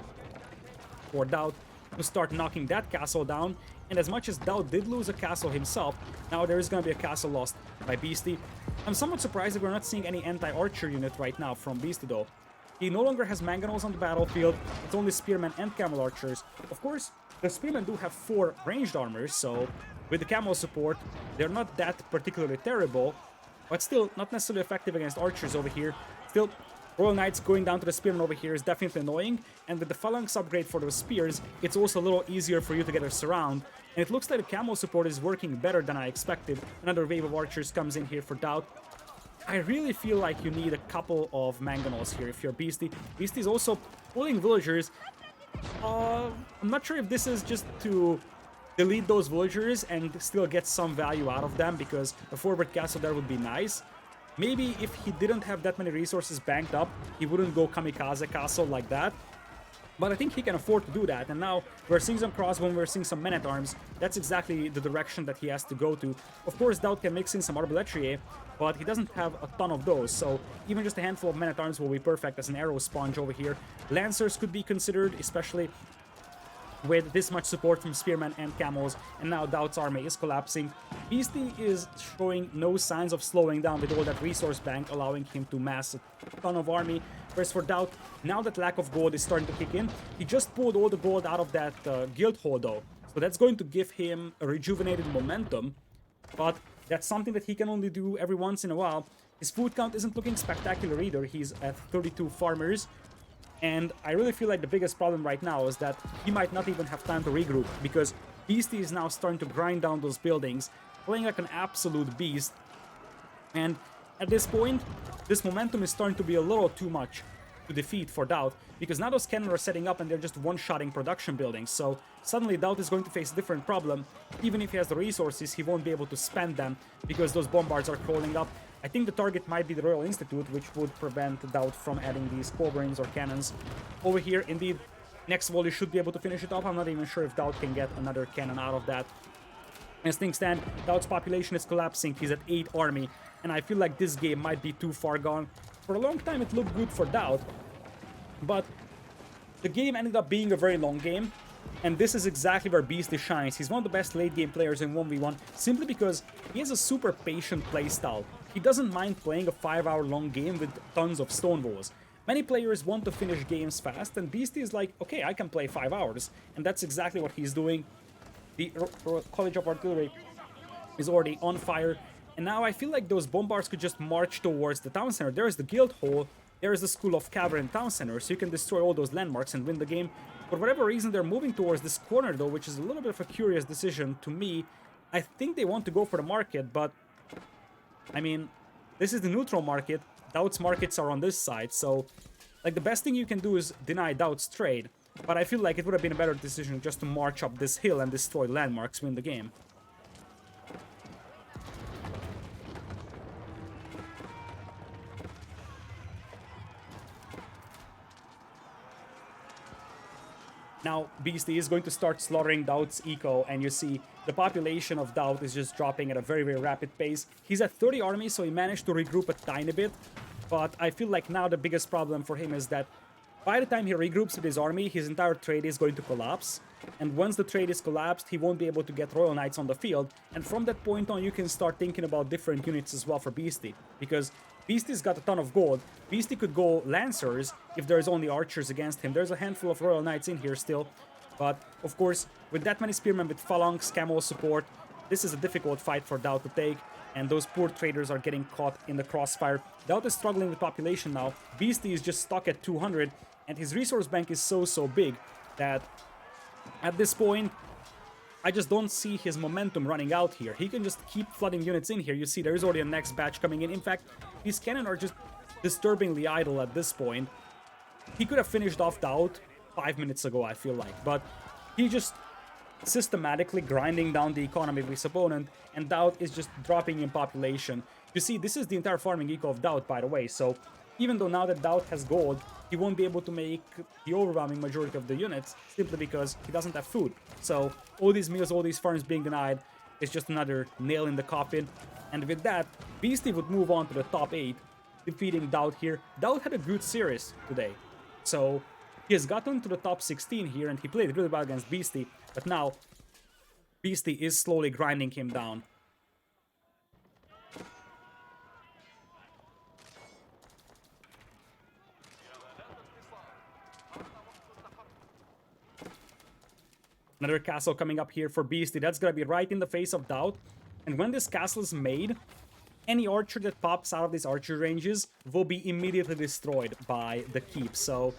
for DauT to start knocking that castle down. And as much as DauT did lose a castle himself, now there is going to be a castle lost by Beasty. I'm somewhat surprised that we're not seeing any anti-archer unit right now from Beasty though. He no longer has mangonels on the battlefield, it's only spearmen and camel archers. Of course, the spearmen do have 4 ranged armors, so with the camel support, they're not that particularly terrible, but still not necessarily effective against archers over here. Still, Royal Knights going down to the spearmen over here is definitely annoying, and with the phalanx upgrade for those spears, it's also a little easier for you to get a surround. And it looks like the camel support is working better than I expected. Another wave of archers comes in here for DauT. I really feel like you need a couple of mangonels here if you're Beasty. Beasty's also pulling villagers. I'm not sure if this is just to delete those villagers and still get some value out of them, because a forward castle there would be nice. Maybe if he didn't have that many resources banked up, he wouldn't go kamikaze castle like that. But I think he can afford to do that, and now we're seeing some crossbow, we're seeing some men-at-arms. That's exactly the direction that he has to go to. Of course, DauT can mix in some arbaletier, but he doesn't have a ton of those, so even just a handful of men-at-arms will be perfect as an arrow sponge over here. Lancers could be considered, especially with this much support from spearmen and camels, and now DauT's army is collapsing. Beasty is showing no signs of slowing down with all that resource bank, allowing him to mass a ton of army. Whereas for DauT, now that lack of gold is starting to kick in, he just pulled all the gold out of that guild hall though. So that's going to give him a rejuvenated momentum, but that's something that he can only do every once in a while. His food count isn't looking spectacular either. He's at 32 farmers. And I really feel like the biggest problem right now is that he might not even have time to regroup, because Beasty is now starting to grind down those buildings, playing like an absolute beast. And at this point, this momentum is starting to be a little too much to defeat for DauT, because now those cannons are setting up and they're just one-shotting production buildings. So suddenly DauT is going to face a different problem. Even if he has the resources, he won't be able to spend them because those bombards are crawling up. I think the target might be the Royal Institute, which would prevent DauT from adding these pauldrons or cannons over here. Indeed, next volley should be able to finish it off. I'm not even sure if DauT can get another cannon out of that. As things stand, DauT's population is collapsing. He's at 8 army, and I feel like this game might be too far gone. For a long time, it looked good for DauT, but the game ended up being a very long game, and this is exactly where Beasty shines. He's one of the best late-game players in 1v1, simply because he has a super patient playstyle. He doesn't mind playing a 5-hour long game with tons of stone walls. Many players want to finish games fast, and Beasty is like, okay, I can play 5 hours, and that's exactly what he's doing. The College of Artillery is already on fire, and now I feel like those bombards could just march towards the town center. There is the guild hall, there is the School of Cavalry and town center, so you can destroy all those landmarks and win the game. For whatever reason, they're moving towards this corner though, which is a little bit of a curious decision to me. I think they want to go for the market, but I mean, this is the neutral market. DauT's markets are on this side, so like the best thing you can do is deny DauT's trade. But I feel like it would have been a better decision just to march up this hill and destroy landmarks, win the game. Now, Beasty is going to start slaughtering DauT's eco, and you see the population of DauT is just dropping at a very, very rapid pace. He's at 30 armies, so he managed to regroup a tiny bit, but I feel like now the biggest problem for him is that by the time he regroups with his army, his entire trade is going to collapse, and once the trade is collapsed, he won't be able to get Royal Knights on the field, and from that point on, you can start thinking about different units as well for Beasty, because Beasty's got a ton of gold. Beasty could go Lancers if there's only archers against him. There's a handful of Royal Knights in here still. But, of course, with that many spearmen with phalanx, camel support, this is a difficult fight for DauT to take. And those poor traders are getting caught in the crossfire. DauT is struggling with population now. Beasty is just stuck at 200. And his resource bank is so big that at this point, I just don't see his momentum running out here. He can just keep flooding units in here. You see there is already a next batch coming in. In fact, these cannon are just disturbingly idle at this point. He could have finished off DauT 5 minutes ago, I feel like, but he just systematically grinding down the economy of his opponent, and DauT is just dropping in population. You see, this is the entire farming eco of DauT, by the way, so even though now that DauT has gold, he won't be able to make the overwhelming majority of the units, simply because he doesn't have food. So all these meals, all these farms being denied is just another nail in the coffin, and with that, Beastyqt would move on to the top 8, defeating DauT here. DauT had a good series today, so he has gotten to the top 16 here, and he played really well against Beastyqt, but now Beastyqt is slowly grinding him down. Another castle coming up here for Beastyqt. That's gonna be right in the face of DauT. And when this castle is made, any archer that pops out of these archer ranges will be immediately destroyed by the keep. So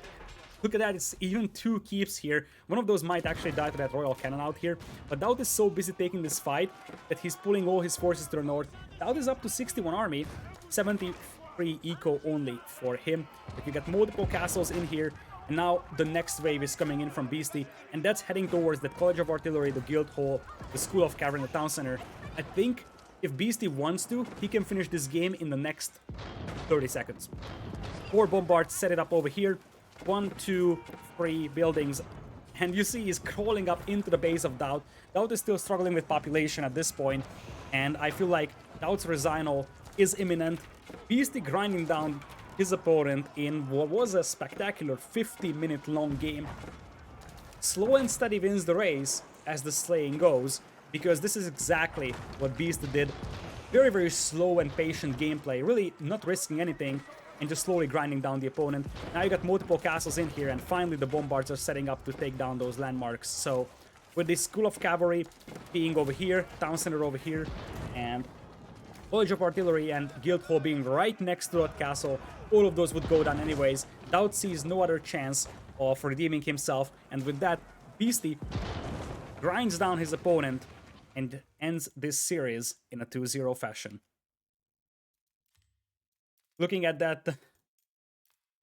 look at that, it's even 2 keeps here. One of those might actually die to that royal cannon out here. But DauT is so busy taking this fight that he's pulling all his forces to the north. DauT is up to 61 army, 73 eco only for him. If you get multiple castles in here, and now the next wave is coming in from Beastyqt, and that's heading towards the College of Artillery, the Guild Hall, the School of Cavalry, the Town Center. I think if Beastyqt wants to, he can finish this game in the next 30 seconds. 4 bombards set it up over here. 1, 2, 3 buildings. And you see he's crawling up into the base of DauT. DauT is still struggling with population at this point, and I feel like DauT's resignal is imminent. Beastyqt grinding down his opponent in what was a spectacular 50-minute long game. Slow and steady wins the race, as the saying goes, because this is exactly what Beastyqt did. Very, very slow and patient gameplay, really not risking anything, and just slowly grinding down the opponent. Now you got multiple castles in here, and finally the bombards are setting up to take down those landmarks. So with the School of Cavalry being over here, Town Center over here, and College of Artillery and Guild Hall being right next to that castle, all of those would go down anyways. DauT sees no other chance of redeeming himself, and with that, Beastyqt grinds down his opponent and ends this series in a 2-0 fashion. Looking at that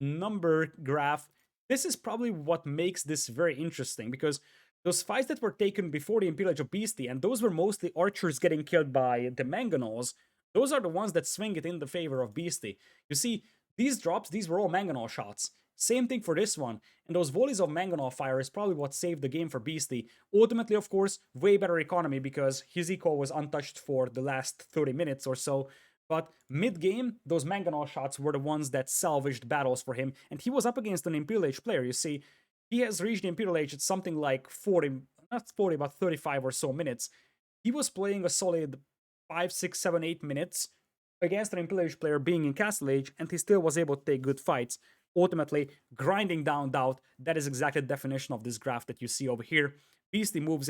number graph, this is probably what makes this very interesting, because those fights that were taken before the Imperial Age of Beastyqt, and those were mostly archers getting killed by the mangonels, those are the ones that swing it in the favor of Beastyqt. You see, these drops, these were all mangonel shots. Same thing for this one, and those volleys of mangonel fire is probably what saved the game for Beastyqt. Ultimately, of course, way better economy, because his eco was untouched for the last 30 minutes or so. But mid-game, those mangonel shots were the ones that salvaged battles for him, and he was up against an Imperial Age player. You see, he has reached the Imperial Age at something like 40, not 40, but 35 or so minutes. He was playing a solid 5, 6, 7, 8 minutes against an Imperial Age player being in Castle Age, and he still was able to take good fights. Ultimately, grinding down DauT, that is exactly the definition of this graph that you see over here. Beastyqt moves in